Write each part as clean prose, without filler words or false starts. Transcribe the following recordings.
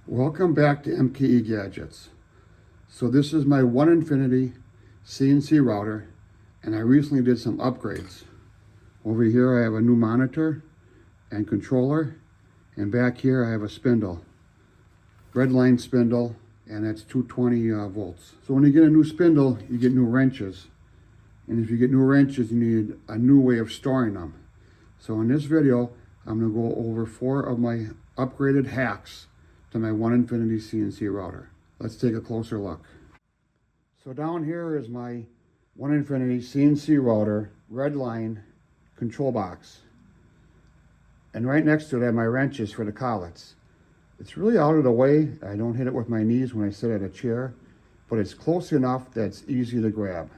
Welcome back to Mkegadgets. So this is my Onefinity CNC router, and I recently did some upgrades. Over here I have a new monitor and controller, and back here I have a spindle. Red line spindle, and that's 220 volts. So when you get a new spindle, you get new wrenches. And if you get new wrenches, you need a new way of storing them. So in this video, I'm going to go over 4 of my upgraded hacks to my Onefinity CNC router. Let's take a closer look. So down here is my Onefinity CNC router red line control box. And right next to it I have my wrenches for the collets. It's really out of the way. I don't hit it with my knees when I sit at a chair, but it's close enough that it's easy to grab.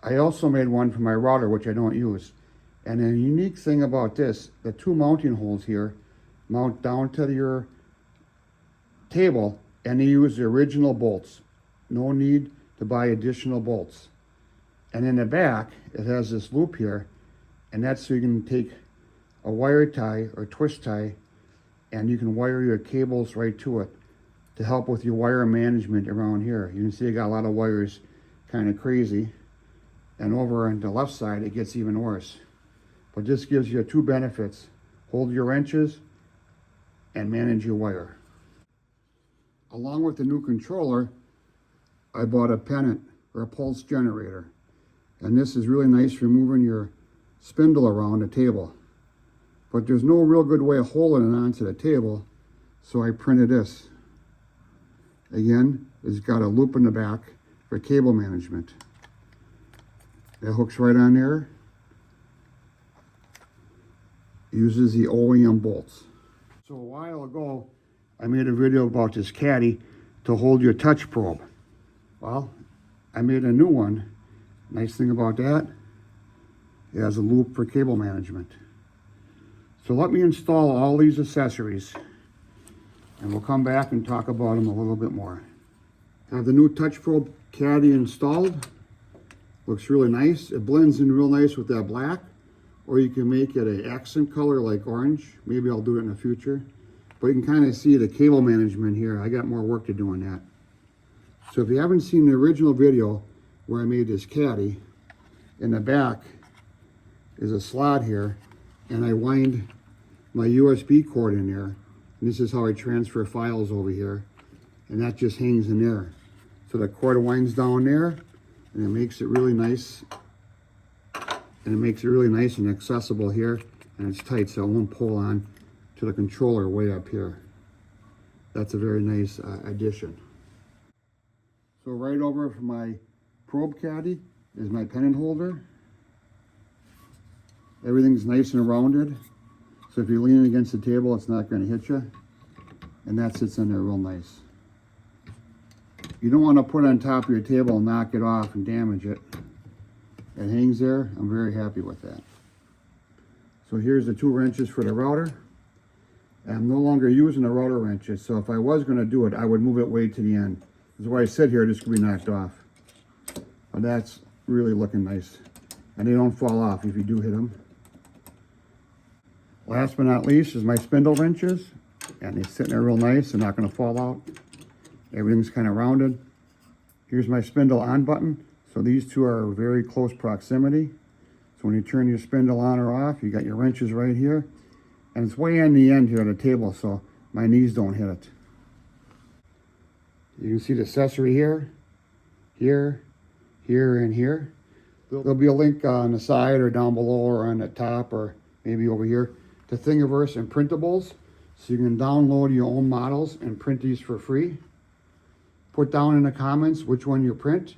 I also made one for my router, which I don't use. And a unique thing about this, the 2 mounting holes here mount down to your table, and they use the original bolts. No need to buy additional bolts. And in the back, it has this loop here, and that's so you can take a wire tie or twist tie, and you can wire your cables right to it to help with your wire management around here. You can see I got a lot of wires kind of crazy, and over on the left side, it gets even worse. But this gives you 2 benefits: hold your wrenches and manage your wire. Along with the new controller, I bought a pendant or a pulse generator. And this is really nice for moving your spindle around the table. But there's no real good way of holding it onto the table, so I printed this. Again, it's got a loop in the back for cable management. It hooks right on there. Uses the OEM bolts. So a while ago, I made a video about this caddy to hold your touch probe. Well, I made a new one. Nice thing about that, it has a loop for cable management. So let me install all these accessories, and we'll come back and talk about them a little bit more. I have the new touch probe caddy installed. Looks really nice. It blends in real nice with that black, or you can make it an accent color like orange. Maybe I'll do it in the future. But you can kind of see the cable management here. I got more work to do on that. So if you haven't seen the original video where I made this caddy, in the back is a slot here, and I wind my USB cord in there. And this is how I transfer files over here. And that just hangs in there. So the cord winds down there, and it makes it really nice. And it makes it really nice and accessible here. And it's tight, so it won't pull on to the controller way up here. That's a very nice addition. So right over from my probe caddy is my pendant holder. Everything's nice and rounded, so if you're leaning against the table, it's not going to hit you. And that sits in there real nice. You don't want to put it on top of your table and knock it off and damage it. It hangs there. I'm very happy with that. So here's the 2 wrenches for the router. I'm no longer using the router wrenches, so if I was going to do it, I would move it way to the end. Because where I sit here, this could be knocked off. But that's really looking nice. And they don't fall off if you do hit them. Last but not least is my spindle wrenches. And they're sitting there real nice. They're not going to fall out. Everything's kind of rounded. Here's my spindle on button. So these 2 are very close proximity. So when you turn your spindle on or off, you got your wrenches right here. And it's way on the end here of the table, so my knees don't hit it. You can see the accessory here, here, here, and here. There'll be a link on the side or down below or on the top or maybe over here to Thingiverse and Printables. So you can download your own models and print these for free. Put down in the comments which one you print.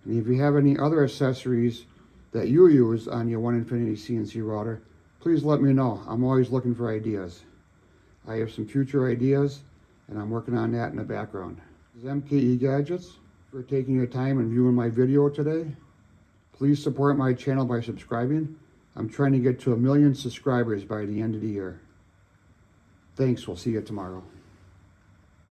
And if you have any other accessories that you use on your Onefinity CNC router, please let me know. I'm always looking for ideas. I have some future ideas, and I'm working on that in the background. This is Mkegadgets for taking your time and viewing my video today. Please support my channel by subscribing. I'm trying to get to 1 million subscribers by the end of the year. Thanks, we'll see you tomorrow.